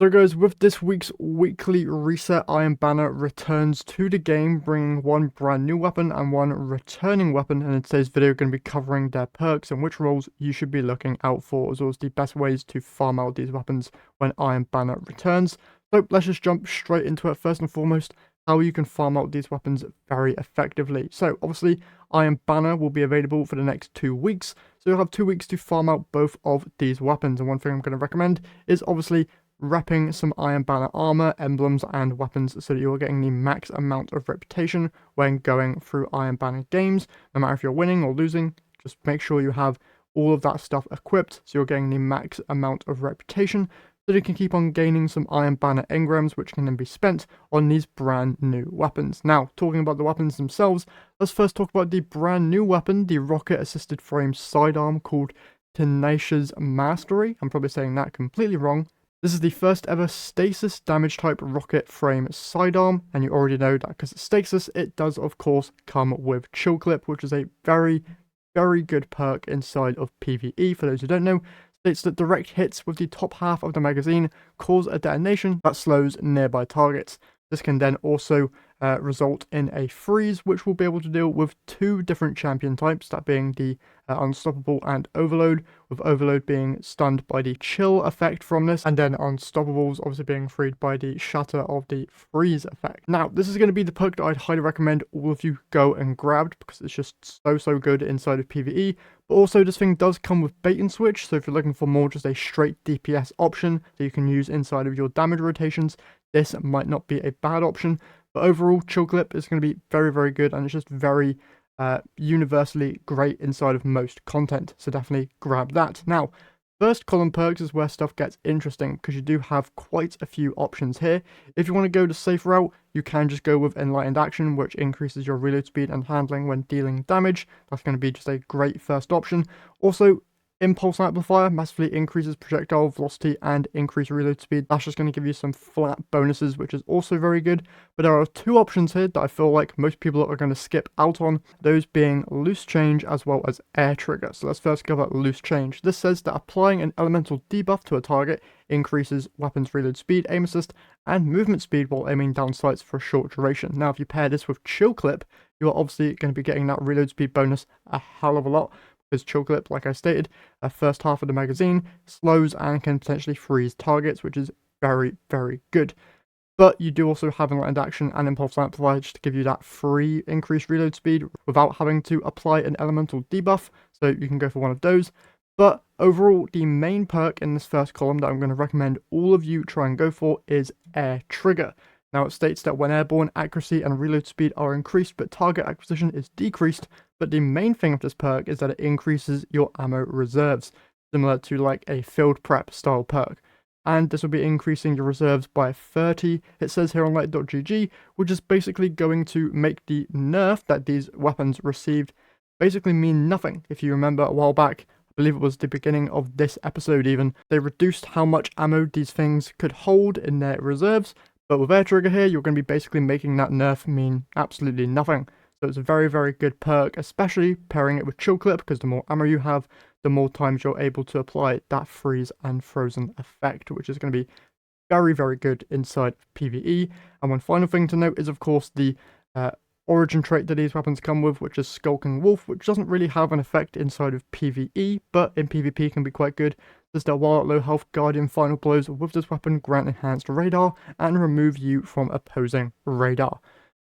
So guys, with this week's weekly reset, Iron Banner returns to the game, bringing one brand new weapon and one returning weapon, and in today's video we're going to be covering their perks and which roles you should be looking out for, as well as the best ways to farm out these weapons when Iron Banner returns. So let's just jump straight into it. First and foremost, how you can farm out these weapons very effectively. So obviously, Iron Banner will be available for the next 2 weeks, so you'll have 2 weeks to farm out both of these weapons, and one thing I'm going to recommend is obviously repping some Iron Banner armor, emblems, and weapons so that you're getting the max amount of reputation when going through Iron Banner games. No matter if you're winning or losing, just make sure you have all of that stuff equipped so you're getting the max amount of reputation so that you can keep on gaining some Iron Banner engrams, which can then be spent on these brand new weapons. Now, talking about the weapons themselves, let's first talk about the brand new weapon, the rocket assisted frame sidearm called Tenacious Mastery. I'm probably saying that completely wrong. This is the first ever Stasis damage type rocket frame sidearm, and you already know that because it's Stasis, it does of course come with Chill Clip, which is a very good perk inside of PvE. For those who don't know, states that direct hits with the top half of the magazine cause a detonation that slows nearby targets. This can then also result in a freeze, which we'll be able to deal with 2 different champion types, that being the Unstoppable and Overload, with Overload being stunned by the chill effect from this, and then Unstoppables obviously being freed by the shatter of the freeze effect. Now, this is going to be the perk that I'd highly recommend all of you go and grab, because it's just so good inside of PvE. But also, this thing does come with bait and switch, so if you're looking for more just a straight DPS option that you can use inside of your damage rotations, this might not be a bad option. But overall, Chill Clip is going to be very good, and it's just very universally great inside of most content, so definitely grab that. Now, first column perks is where stuff gets interesting, because you do have quite a few options here. If you want to go the safe route, you can just go with Enlightened Action, which increases your reload speed and handling when dealing damage. That's going to be just a great first option. Also, Impulse Amplifier massively increases projectile velocity and increased reload speed. That's just going to give you some flat bonuses, which is also very good. But there are 2 options here that I feel like most people are going to skip out on, those being Loose Change as well as Air Trigger. So let's first cover Loose Change. This says that applying an elemental debuff to a target increases weapons reload speed, aim assist, and movement speed while aiming down sights for a short duration. Now, if you pair this with Chill Clip, you are obviously going to be getting that reload speed bonus a hell of a lot, because Chill Clip, like I stated, first half of the magazine slows and can potentially freeze targets, which is very good. But you do also have Enlightened Action and Impulse Amplifier just to give you that free increased reload speed without having to apply an elemental debuff, so you can go for one of those. But overall, the main perk in this first column that I'm going to recommend all of you try and go for is Air Trigger. Now, it states that when airborne, accuracy and reload speed are increased, but target acquisition is decreased. But the main thing of this perk is that it increases your ammo reserves, similar to like a field prep style perk. And this will be increasing your reserves by 30, it says here on light.gg, which is basically going to make the nerf that these weapons received basically mean nothing. If you remember a while back, I believe it was the beginning of this episode even, they reduced how much ammo these things could hold in their reserves. But with Air Trigger here, you're going to be basically making that nerf mean absolutely nothing. So it's a very good perk, especially pairing it with Chill Clip, because the more ammo you have, the more times you're able to apply that freeze and frozen effect, which is going to be very good inside of PvE. And one final thing to note is, of course, the origin trait that these weapons come with, which is Skulking Wolf, which doesn't really have an effect inside of PvE, but in PvP can be quite good. Says that while at low health, Guardian Final Blows with this weapon grant enhanced radar and remove you from opposing radar.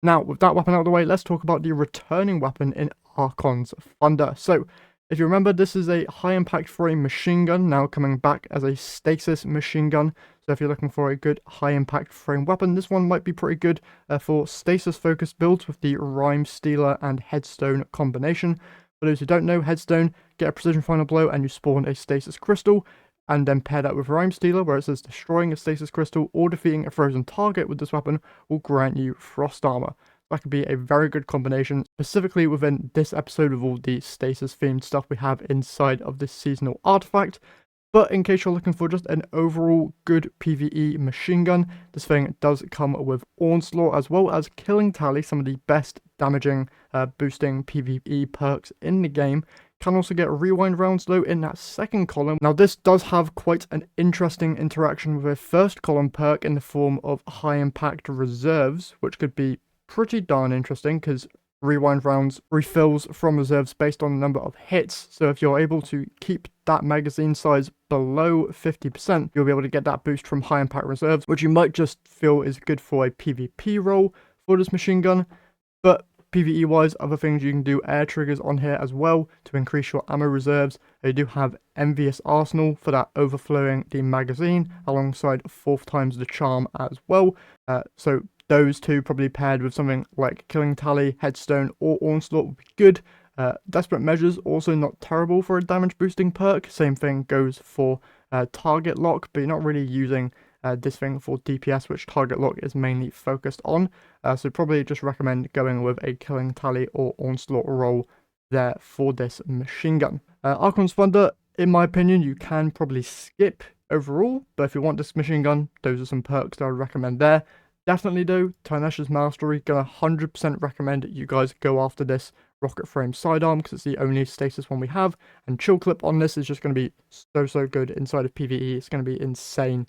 Now, with that weapon out of the way, let's talk about the returning weapon in Archons Thunder. So, if you remember, this is a high impact frame machine gun, now coming back as a Stasis machine gun. So if you're looking for a good high impact frame weapon, this one might be pretty good for Stasis focused builds with the Rhyme Stealer and Headstone combination. For those who don't know, Headstone, get a precision final blow and you spawn a Stasis crystal, and then pair that with Rhyme Stealer, where it says destroying a Stasis crystal or defeating a frozen target with this weapon will grant you Frost Armor. That could be a very good combination, specifically within this episode of all the Stasis themed stuff we have inside of this seasonal artifact. But in case you're looking for just an overall good PvE machine gun, this thing does come with Onslaught as well as Killing Tally, some of the best damaging boosting PvE perks in the game. Can also get rewind rounds though in that second column. Now this does have quite an interesting interaction with a first column perk in the form of high impact reserves, which could be pretty darn interesting because rewind rounds refills from reserves based on the number of hits. So if you're able to keep that magazine size below 50%, you'll be able to get that boost from high impact reserves, which you might just feel is good for a PvP role for this machine gun. But PvE wise, other things you can do air triggers on here as well to increase your ammo reserves. You do have Envious Arsenal for that overflowing the magazine alongside 4 times the charm as well. So those two probably paired with something like Killing Tally, Headstone or Onslaught would be good. Desperate Measures also not terrible for a damage boosting perk. Same thing goes for Target Lock, but you're not really using this thing for DPS, which Target Lock is mainly focused on. So probably just recommend going with a Killing Tally or Onslaught roll there for this machine gun. Archons Thunder, in my opinion, you can probably skip overall, but if you want this machine gun, those are some perks that I would recommend there. Definitely though, Tarnesh's Mastery, gonna 100% recommend you guys go after this Rocket Frame Sidearm because it's the only stasis one we have, and Chill Clip on this is just going to be so good inside of PvE. It's going to be insane.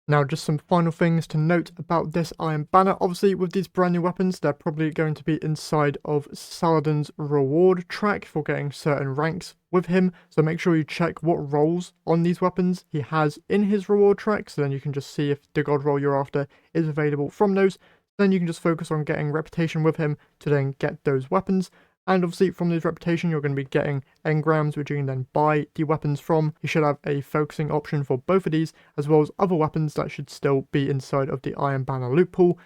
Now, just some final things to note about this Iron Banner. Obviously, with these brand new weapons, they're probably going to be inside of Saladin's reward track for getting certain ranks with him. So make sure you check what roles on these weapons he has in his reward track. So then you can just see if the god role you're after is available from those. Then you can just focus on getting reputation with him to then get those weapons. And obviously from this reputation, you're going to be getting engrams, which you can then buy the weapons from. You should have a focusing option for both of these, as well as other weapons that should still be inside of the Iron Banner loot pool.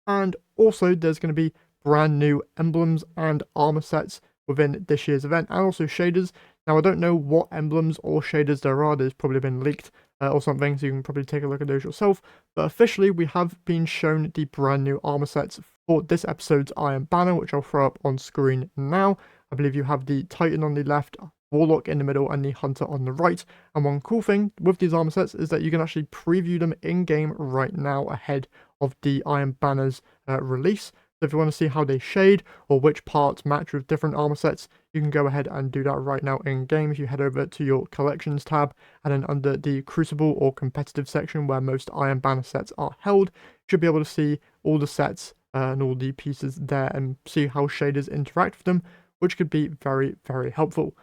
And also there's going to be brand new emblems and armor sets within this year's event, and also shaders. Now, I don't know what emblems or shaders there are. There's probably been leaked or something, so you can probably take a look at those yourself. But officially, we have been shown the brand new armor sets for this episode's Iron Banner, which I'll throw up on screen now. I believe you have the Titan on the left, Warlock in the middle, and the Hunter on the right. And one cool thing with these armor sets is that you can actually preview them in-game right now ahead of the Iron Banner's release. So if you want to see how they shade or which parts match with different armor sets, you can go ahead and do that right now in game if you head over to your collections tab, and then under the Crucible or competitive section where most Iron Banner sets are held, you should be able to see all the sets and all the pieces there and see how shaders interact with them, which could be very helpful.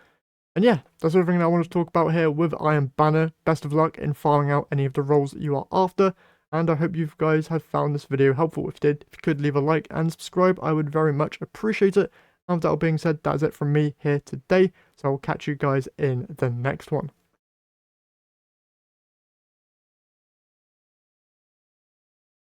And yeah, that's everything that I wanted to talk about here with Iron Banner. Best of luck in farming out any of the roles that you are after. And I hope you guys have found this video helpful. If you did, if you could leave a like and subscribe, I would very much appreciate it. And with that all being said, that is it from me here today. So I'll catch you guys in the next one.